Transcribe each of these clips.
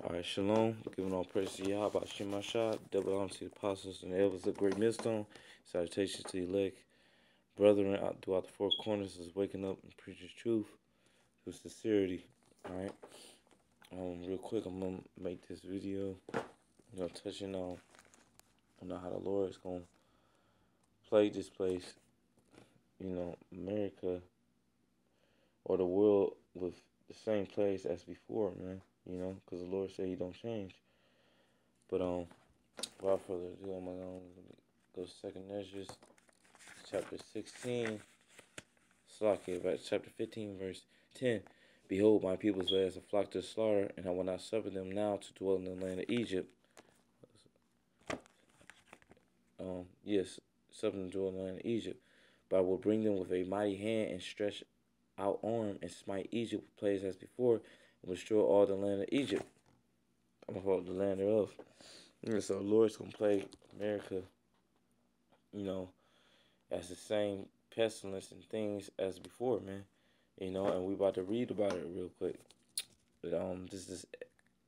All right, shalom. Giving all praise to Yahweh, Shemashah, double honor to the apostles and the elders of great millstone. Salutations to the elect brethren out throughout the four corners is waking up and preaching truth with sincerity. All right. Real quick, I'm gonna make this video, touching on how the Lord is gonna plague this place, America or the world with the same place as before, man. Because the Lord said He don't change. But without further ado, I'm gonna go to Second Ezra, chapter 16. Chapter 15, verse 10. Behold, my peoples lay as a flock to the slaughter, and I will not suffer them now to dwell in the land of Egypt. Yes, suffer them to dwell in the land of Egypt. But I will bring them with a mighty hand and stretch out arm and smite Egypt with plagues as before, and destroy all the land of Egypt. I'm going to call it the land thereof. So the Lord's going to plague America, as the same pestilence and things as before, man. And we about to read about it real quick. But, this is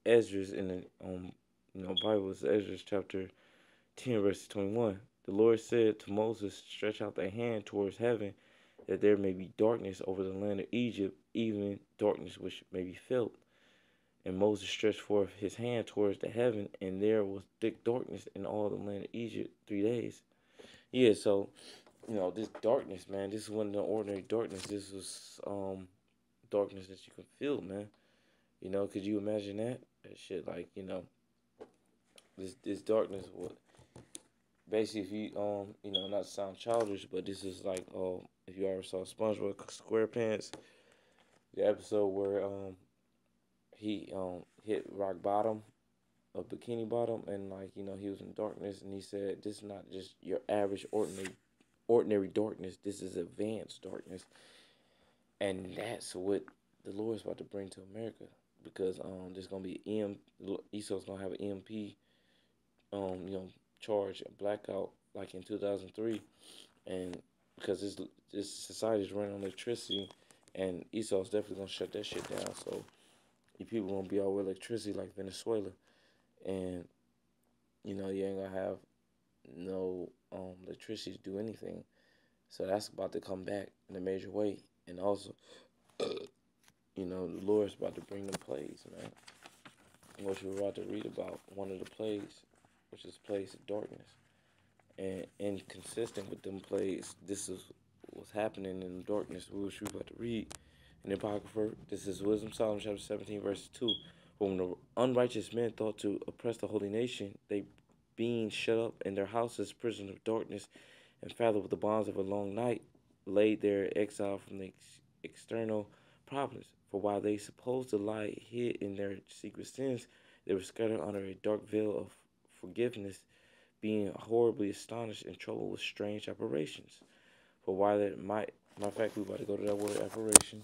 Ezra's in the Bible. It's Ezra's chapter 10, verse 21. The Lord said to Moses, stretch out thy hand towards heaven, that there may be darkness over the land of Egypt, even darkness which may be felt. And Moses stretched forth his hand towards the heaven, and there was thick darkness in all the land of Egypt 3 days. Yeah, so, this darkness, man, this wasn't an ordinary darkness. This was darkness that you can feel, man. Could you imagine that? That shit, like, this darkness would basically, if you not sound childish, but this is like, if you ever saw SpongeBob SquarePants, the episode where he hit rock bottom, a bikini bottom, and like he was in darkness, and he said, "This is not just your average ordinary darkness. This is advanced darkness," and that's what the Lord's about to bring to America, because there's gonna be Esau's gonna have an EMP, charge, a blackout like in 2003, and because this society is running on electricity, and Esau's definitely gonna shut that shit down. So you people gonna be out with electricity like Venezuela, and you ain't gonna have no electricity to do anything. So that's about to come back in a major way, and also, the Lord's about to bring them plagues, man. What you're about to read about, one of the plagues, which is plagues of darkness. And inconsistent with them plagues, this is what's happening in the darkness, which we're about to read in the Apocrypha. This is Wisdom, Solomon chapter 17, verse 2. When the unrighteous men thought to oppress the holy nation, they, being shut up in their houses, prisoners of darkness, and fathered with the bonds of a long night, laid their exile from the external problems. For while they supposed to lie hid in their secret sins, they were scattered under a dark veil of forgiveness, being horribly astonished and troubled with strange operations. For while that might, matter of fact, we about to go to that word operation.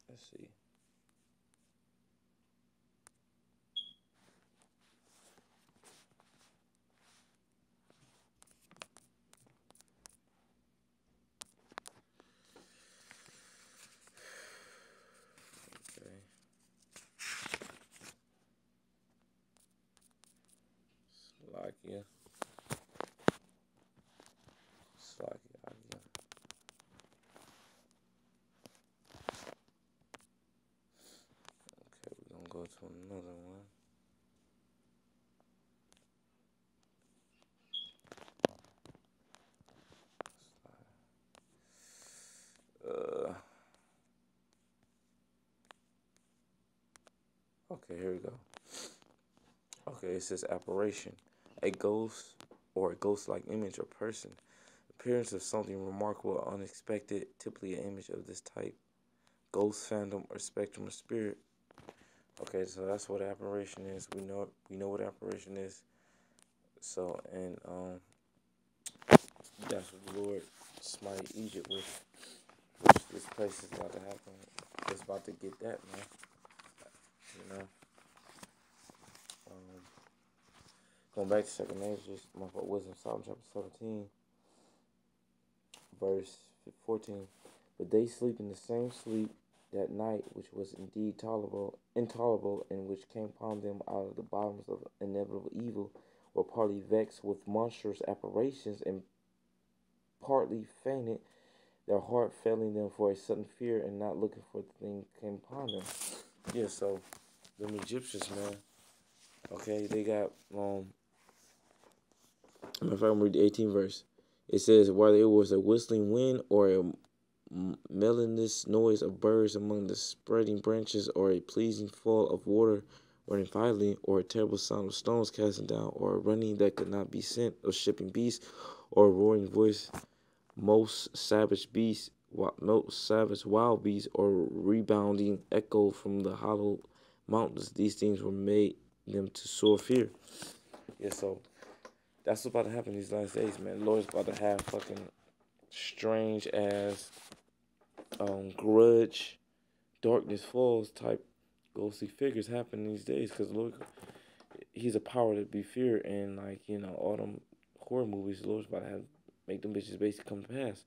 Let's see. Okay. Slovakia. Okay, we're gonna go to another one. Okay, here we go. Okay, it says apparition. A ghost or a ghost-like image or person. Appearance of something remarkable or unexpected, typically an image of this type. Ghost, phantom, or spectrum of spirit. Okay, so that's what apparition is. We know what apparition is. So, and that's what the Lord smite Egypt with, which this place is about to happen. It's about to get that, man. Going back to Second Ezra, my Wisdom, Psalm chapter 17, verse 14. But they sleep in the same sleep, that night, which was indeed intolerable, and which came upon them out of the bottoms of inevitable evil, were partly vexed with monstrous apparitions, and partly fainted, their heart failing them for a sudden fear, and not looking for the thing came upon them. Yeah, so them Egyptians, man. Okay, they got if I read the 18th verse, it says, whether it was a whistling wind or a melodious noise of birds among the spreading branches, or a pleasing fall of water running violently, or a terrible sound of stones casting down, or a running that could not be sent of shipping beasts, or a roaring voice, most savage wild beasts, or rebounding echo from the hollow mountains, these things were made them to sore fear. Yeah, so that's what's about to happen these last days, man. The Lord's about to have fucking strange ass grudge, darkness falls type ghostly figures happen these days, because Lord, he's a power to be feared, and like, all them horror movies, the Lord's about to have make them bitches basically come to pass.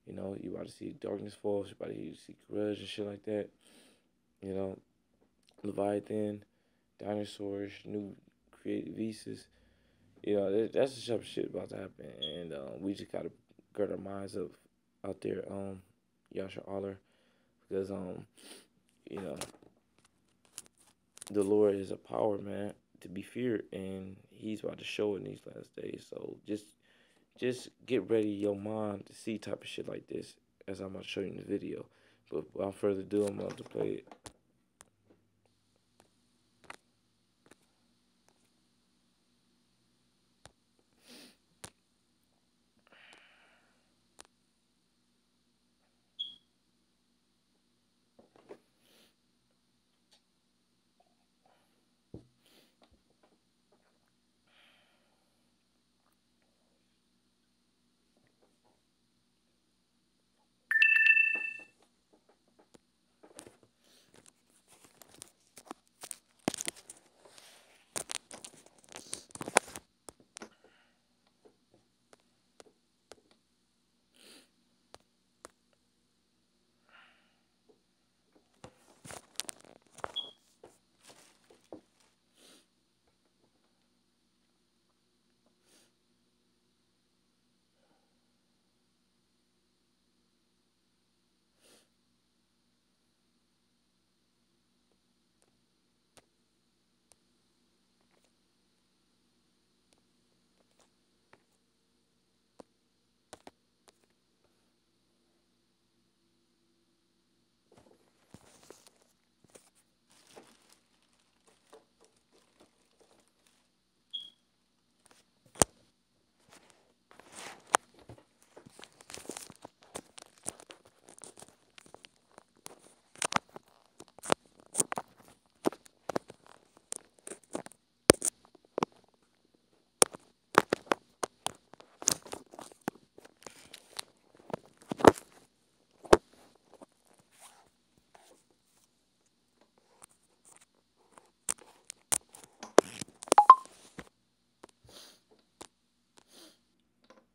You about to see darkness falls, you about to see grudge and shit like that. You know, Leviathan, dinosaurs, new creative visas. That's the type of shit about to happen, and we just gotta gird our minds up out there, Yasha Allah, because you know, the Lord is a power, man, to be feared, and He's about to show it in these last days. So just get ready your mind to see type of shit like this, as I'm about to show you in the video. But without further ado, I'm about to play it.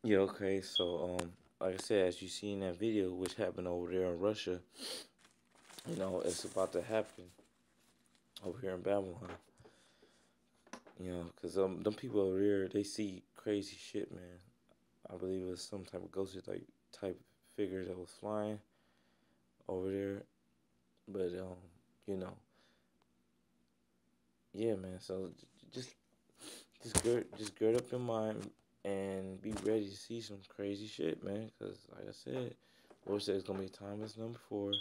Yeah, okay. So, like I said, as you see in that video, which happened over there in Russia, it's about to happen over here in Babylon. Because them people over there, they see crazy shit, man. I believe it was some type of ghost like type figure that was flying over there. But you know, yeah, man. So just just gird up your mind and be ready to see some crazy shit, man. Because like I said, Lord said it's gonna be a time as number four,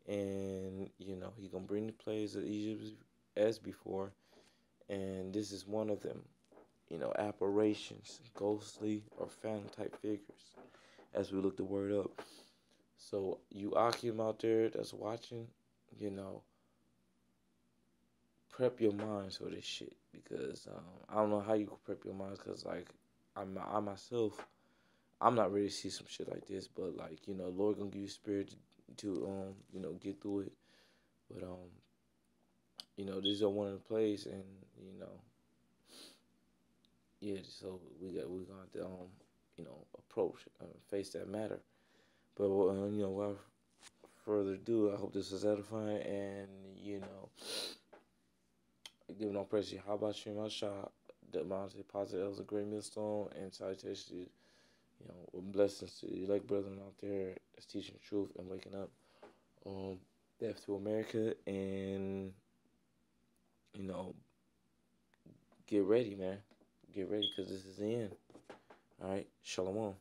and He gonna bring the plagues of Egypt as before, and this is one of them. Apparitions, ghostly or phantom type figures, as we look the word up. So you Akim out there that's watching, you know, prep your minds for this shit, because I don't know how you can prep your minds, because like I myself, I'm not ready to see some shit like this, but like Lord gonna give you spirit to get through it. But these are one of the plays, and yeah, so we gonna have to approach face that matter. But without further ado, I hope this is edifying and, giving all praise to you. How about you, my shot? The Monte Positive was a great millstone and salutations to you. Blessings to you, like brethren out there that's teaching the truth and waking up. Death to America and, you know, get ready, man. Get ready because this is the end. All right. Shalom.